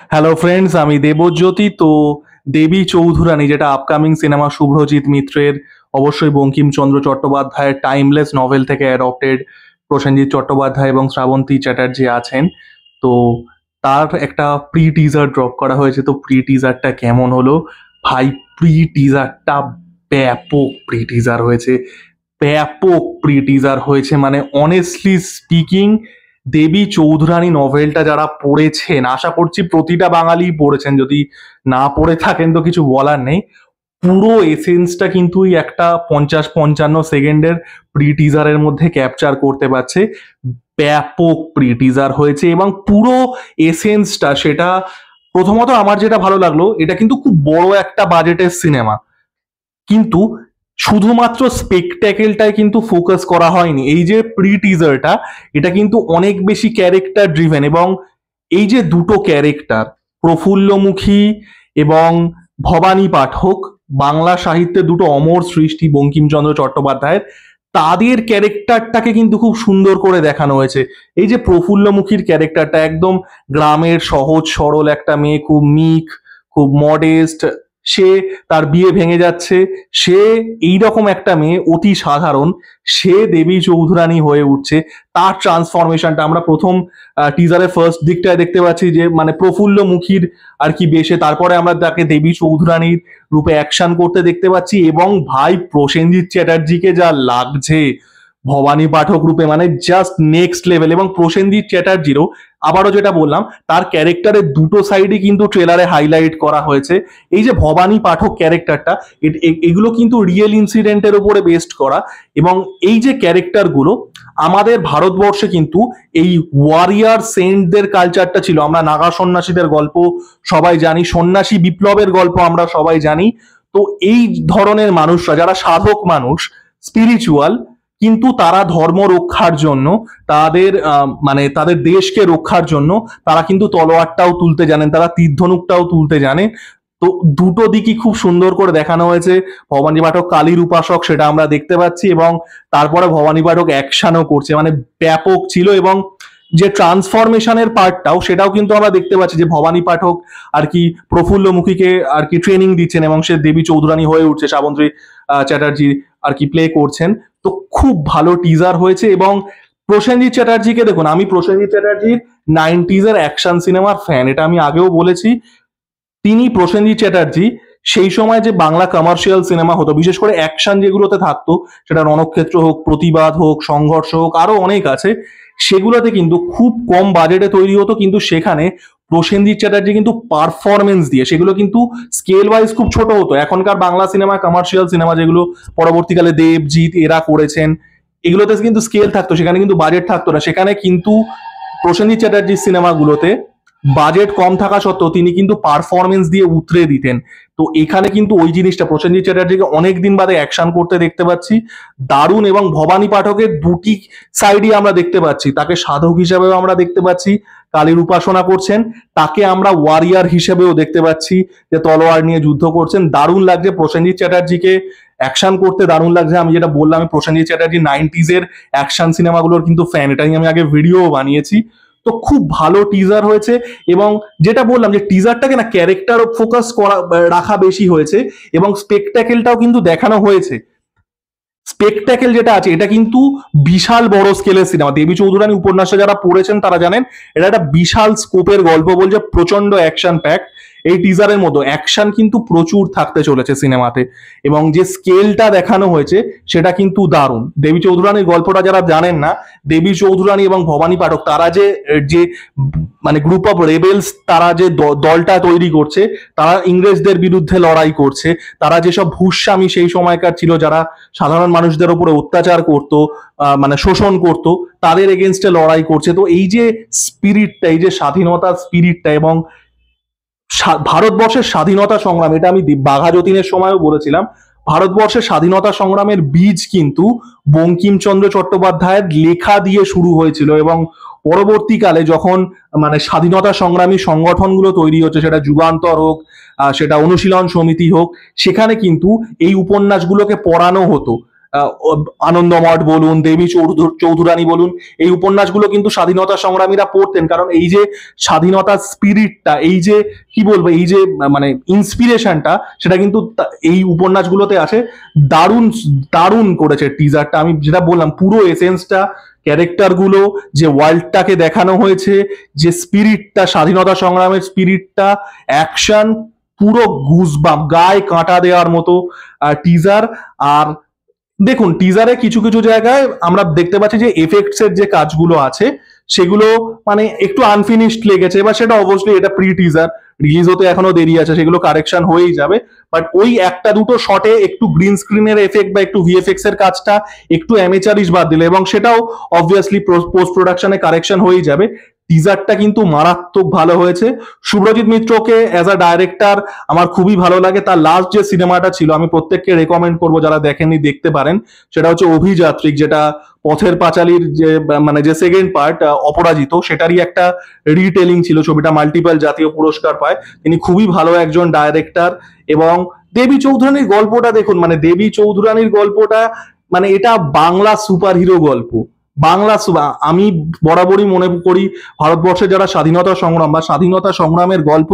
Hello friends, আমি দেবজ্যোতি। তো দেবী চৌধুরানী, যেটা আপকামিং সিনেমা শুভ্রজিৎ মিত্রের, অবশ্যই বঙ্কিমচন্দ্র চট্টোপাধ্যায়ের টাইমলেস নভেল থেকে অ্যাডপ্টেড, প্রসেনজিৎ চট্টোপাধ্যায় এবং শ্রাবন্তী চ্যাটার্জি আছেন। তো তার একটা প্রি টিজার ড্রপ করা হয়েছে। তো প্রি টিজারটা কেমন হলো ভাই? প্রি টিজারটা ব্যাপক প্রি টিজার হয়েছে, ব্যাপক প্রি টিজার হয়েছে। মানে অনেস্টলি স্পিকিং, দেবী চৌধুরানী নভেলটা যারা পড়েছেন, আশা করছি প্রতিটা বাঙালি পড়েছেন, যদি না পড়ে থাকেন তো কিছু বলার নেই। পুরো এসেন্সটা কিন্তু এই একটা 50-55 সেকেন্ডের প্রি টিজারের মধ্যে ক্যাপচার করতে পারছে। ব্যাপক প্রি টিজার হয়েছে এবং পুরো এসেন্সটা, সেটা প্রথমত আমার যেটা ভালো লাগলো, এটা কিন্তু খুব বড় একটা বাজেটের সিনেমা, কিন্তু শুধুমাত্র স্পেকটেকেলটাই কিন্তু ফোকাস করা হয়নি। এই যে প্রি টিজারটা, এটা কিন্তু অনেক বেশি ক্যারেক্টার ড্রিভেন। এবং এই যে দুটো ক্যারেক্টার, প্রফুল্লমুখী এবং ভবানী পাঠক, বাংলা সাহিত্যে দুটো অমর সৃষ্টি বঙ্কিমচন্দ্র চট্টোপাধ্যায়ের, তাদের ক্যারেক্টারটাকে কিন্তু খুব সুন্দর করে দেখানো হয়েছে। এই যে প্রফুল্লমুখীর ক্যারেক্টারটা, একদম গ্রামের সহজ সরল একটা মেয়ে, খুব মিক, খুব মডেস্ট, সে, তার বিয়ে ভেঙে যাচ্ছে, সে এইরকম একটা মেয়ে অতি সাধারণ, সে দেবী চৌধুরানী হয়ে উঠছে। তার ট্রান্সফরমেশনটা আমরা প্রথম টিজারের ফার্স্ট দিকটায় দেখতে পাচ্ছি, যে মানে প্রফুল্ল মুখীর আর কি বেশে, তারপরে আমরা তাকে দেবী চৌধুরানীর রূপে অ্যাকশন করতে দেখতে পাচ্ছি। এবং ভাই, প্রসেনজিৎ চ্যাটার্জিকে যা লাগছে ভবানী পাঠক রূপে, মানে জাস্ট নেক্সট লেভেল। এবং প্রসেনজিৎ চ্যাটার্জিরও, আবারও যেটা বললাম, তার ক্যারেক্টারের দুটো সাইডই কিন্তু ট্রেলারে হাইলাইট করা হয়েছে। এই যে ভবানী পাঠক ক্যারেক্টারটা, এগুলো কিন্তু রিয়েল ইনসিডেন্টের উপরে বেসড করা। এবং এই যে ক্যারেক্টারগুলো, আমাদের ভারতবর্ষে কিন্তু এই ওয়ারিয়ার সেন্টদের কালচারটা ছিল। আমরা নাগা সন্ন্যাসীদের গল্প সবাই জানি, সন্ন্যাসী বিপ্লবের গল্প আমরা সবাই জানি। তো এই ধরনের মানুষরা, যারা সাধক মানুষ, স্পিরিচুয়াল, কিন্তু তারা ধর্ম রক্ষার জন্য, তাদের মানে তাদের দেশকে রক্ষার জন্য তারা কিন্তু তলোয়ারটাও তুলতে জানেন, তারা তীর ধনুকটাও তুলতে জানে। তো দুটো দিকই খুব সুন্দর করে দেখানো হয়েছে। ভবানী পাঠক কালীর উপাসক, সেটা আমরা দেখতে পাচ্ছি, এবং তারপরে ভবানী পাঠক অ্যাকশনও করছে, মানে ব্যাপক ছিল। এবং যে ট্রান্সফরমেশনের পার্টটাও, সেটাও কিন্তু আমরা দেখতে পাচ্ছি, যে ভবানী পাঠক আর কি প্রফুল্লমুখীকে আর কি ট্রেনিং দিচ্ছেন, এবং সে দেবী চৌধুরানী হয়ে উঠছে, শ্রাবন্তী চ্যাটার্জি আর কি প্লে করছেন। তো খুব ভালো টিজার হয়েছে। এবং প্রসেনজিৎ চ্যাটার্জিকে দেখুন, আমি প্রসেনজিৎ চ্যাটার্জির 90s অ্যাকশন সিনেমার ফ্যান, এটা আমি আগেও বলেছি। তিনি, প্রসেনজিৎ চ্যাটার্জি, সেই সময় যে বাংলা কমার্শিয়াল সিনেমা হতো, বিশেষ করে অ্যাকশন যেগুলোতে থাকতো, সেটা রণক্ষেত্র হোক, প্রতিবাদ হোক, সংঘর্ষ হোক, আরো অনেক আছে, সেগুলোতে কিন্তু খুব কম বাজেটে তৈরি হতো, কিন্তু সেখানে প্রসেনজিৎ চ্যাটার্জি কিন্তু পারফরমেন্স দিয়ে সেগুলো কিন্তু স্কেল ওয়াইজ খুব ছোট হতো। এখনকার বাংলা সিনেমা, কমার্শিয়াল সিনেমা যেগুলো পরবর্তীকালে দেবজিৎ এরা করেছেন, এগুলোতে কিন্তু স্কেল থাকতো, সেখানে কিন্তু বাজেট থাকতো না। সেখানে কিন্তু প্রসেনজিৎ চ্যাটার্জির সিনেমাগুলোতে বাজেট কম থাকা সত্ত্বেও তিনি কিন্তু পারফরমেন্স দিয়ে উতরে দিতেন। তো এখানে কিন্তু ওই জিনিসটা, প্রসেনজিৎ চ্যাটার্জিকে অনেকদিন বাদে অ্যাকশন করতে দেখতে পাচ্ছি, দারুণ। এবং ভবানী পাঠকের দুটি সাইডই আমরা দেখতে পাচ্ছি, তাকে সাধক হিসেবেও আমরা দেখতে পাচ্ছি, কালীর উপাসনা করছেন, তাকে আমরা ওয়ারিয়ার হিসেবেও দেখতে পাচ্ছি, যে তলোয়ার নিয়ে যুদ্ধ করছেন। দারুণ লাগছে প্রসেনজিৎ চ্যাটার্জিকে অ্যাকশন করতে, দারুণ লাগছে। আমি যেটা বললাম, আমি প্রসেনজিৎ চ্যাটার্জি 90s অ্যাকশন সিনেমাগুলোর কিন্তু ফ্যান, এটাই আমি আগে ভিডিও বানিয়েছি। তো খুব ভালো টিজার হয়েছে। এবং যেটা বললাম, যে টিজারটাকে না ক্যারেক্টার ফোকাস করা রাখা বেশি হয়েছে, এবং স্পেকটাকেলটাও কিন্তু দেখানো হয়েছে। স্পেকটাকেল যেটা আছে, এটা কিন্তু বিশাল বড় স্কেলের সিনেমা। দেবী চৌধুরানী উপন্যাসে যারা পড়েছেন তারা জানেন, এটা একটা বিশাল স্কোপের গল্প, বলছে প্রচন্ড অ্যাকশন প্যাক। এই টিজারের মতো অ্যাকশন কিন্তু প্রচুর থাকতে চলেছে সিনেমাতে, এবং যে স্কেলটা দেখানো হয়েছে সেটা কিন্তু দারুণ। দেবী চৌধুরানীর গল্পটা যারা জানেন না, দেবী চৌধুরানী এবং ভবানী পাঠক, তারা যে যে মানে গ্রুপ অফ রেবেলস, তারা যে দলটা তৈরি করছে, তারা ইংরেজদের বিরুদ্ধে লড়াই করছে। তারা যেসব ভূস্বামী সেই সময়কার ছিল, যারা সাধারণ মানুষদের উপরে অত্যাচার করত, মানে শোষণ করত, তাদের এগেনস্টে লড়াই করছে। তো এই যে স্পিরিটটা, এই যে স্বাধীনতার স্পিরিটটা, এবং ভারতবর্ষের স্বাধীনতা সংগ্রাম, এটা আমি বাঘা যতীনের সময়ও বলেছিলাম, ভারতবর্ষের স্বাধীনতা সংগ্রামের বীজ কিন্তু বঙ্কিমচন্দ্র চট্টোপাধ্যায়ের লেখা দিয়ে শুরু হয়েছিল। এবং পরবর্তীকালে যখন মানে স্বাধীনতা সংগ্রামী সংগঠনগুলো তৈরি হচ্ছে, সেটা যুগান্তর হোক, সেটা অনুশীলন সমিতি হোক, সেখানে কিন্তু এই উপন্যাসগুলোকে পড়ানো হতো। আনন্দমঠ বলুন, দেবী চৌধুরানী বলুন, এই উপন্যাসগুলো কিন্তু স্বাধীনতা সংগ্রামীরা পড়তেন, কারণ এই যে স্বাধীনতার স্পিরিটটা, এই যে কি বলবো, এই যে মানে ইন্সপিরেশনটা, সেটা কিন্তু এই উপন্যাসগুলোতে আছে। দারুণ দারুণ করেছে টিজারটা, আমি যেটা বললাম পুরো এসেন্সটা, ক্যারেক্টার গুলো, যে ওয়ার্ল্ডটাকে দেখানো হয়েছে, যে স্পিরিটটা, স্বাধীনতা সংগ্রামের স্পিরিটটা, অ্যাকশন, পুরো গুজবাম্প, গায়ে কাঁটা দেওয়ার মতো টিজার। আর দেখুন টিজারে কিছু কিছু জায়গায় আমরা দেখতে পাচ্ছি যে এফেক্টস এর যে কাজগুলো আছে সেগুলো মানে একটু আনফিনিশড লেগেছে, বা সেটা অবশ্যই এটা প্রি টিজার, রিলিজ হতে এখনো দেরি আছে, সেগুলো কারেকশন হয়েই যাবে। বাট ওই একটা দুটো শটে একটু গ্রিন স্ক্রিনের এফেক্ট বা একটু ভিএফএক্স এর কাজটা একটু অ্যামেচারিশ বাদ দিলে, এবং সেটাও অবভিয়াসলি পোস্ট প্রোডাকশনে কারেকশন হয়েই যাবে। টিজারটা কিন্তু মারাত্মক ভালো হয়েছে। শুভ্রজিৎ মিত্রকে অ্যাজ আ ডাইরেক্টর আমার খুবই ভালো লাগে। তার লাস্ট যে সিনেমাটা ছিল, আমি প্রত্যেককে রেকমেন্ড করবো যারা দেখেননি দেখতে পারেন, সেটা হচ্ছে অভিযাত্রিক, যেটা পথের পাঁচালীর যে মানে যে সেকেন্ড পার্ট অপরাজিত, সেটারই একটা রিটেলিং ছিল। ছবিটা মাল্টিপল জাতীয় পুরস্কার পায়। তিনি খুবই ভালো একজন ডাইরেক্টর। এবং দেবী চৌধুরানীর গল্পটা দেখুন, মানে দেবী চৌধুরানীর গল্পটা মানে এটা বাংলা সুপার হিরো গল্প। আমি বরাবরই মনে করি ভারতবর্ষে যারা স্বাধীনতা সংগ্রাম বা স্বাধীনতা সংগ্রামের গল্প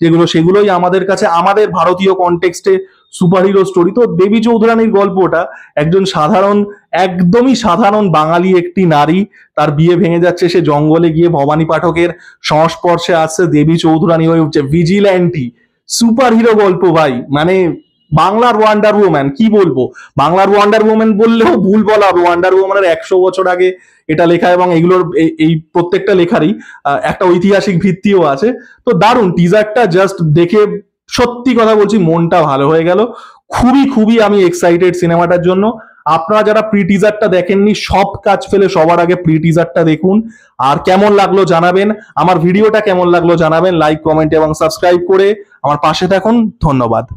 যেগুলো, সেগুলোই আমাদের কাছে আমাদের ভারতীয় কনটেক্সটে সুপার হিরো স্টোরি। তো দেবী চৌধুরানীর গল্পটা একজন সাধারণ, একদমই সাধারণ বাঙালি একটি নারী, তার বিয়ে ভেঙে যাচ্ছে, সে জঙ্গলে গিয়ে ভবানী পাঠকের সংস্পর্শে আসছে, দেবী চৌধুরানী হয়ে উঠছে ভিজিল্যান্টি। সুপার হিরো গল্প ভাই, মানে বাংলার ওয়ান্ডার ওম্যান, কি বলবো, বাংলার ওয়ান্ডার ওম্যান বললেও ভুল বলা হবে। ওয়ান্ডার ওম্যানের 100 বছর আগে এটা লেখা, এবং এগুলোর এই প্রত্যেকটা লেখারই একটা ঐতিহাসিক ভিত্তিও আছে। তো দারুণ টিজারটা, জাস্ট দেখে সত্যি কথা বলছি মনটা ভালো হয়ে গেল। খুবই খুবই আমি এক্সাইটেড সিনেমাটার জন্য। আপনারা যারা প্রি টিজারটা দেখেননি, সব কাজ ফেলে সবার আগে প্রি টিজারটা দেখুন। আর কেমন লাগলো জানাবেন, আমার ভিডিওটা কেমন লাগলো জানাবেন, লাইক, কমেন্ট এবং সাবস্ক্রাইব করে আমার পাশে থাকুন। ধন্যবাদ।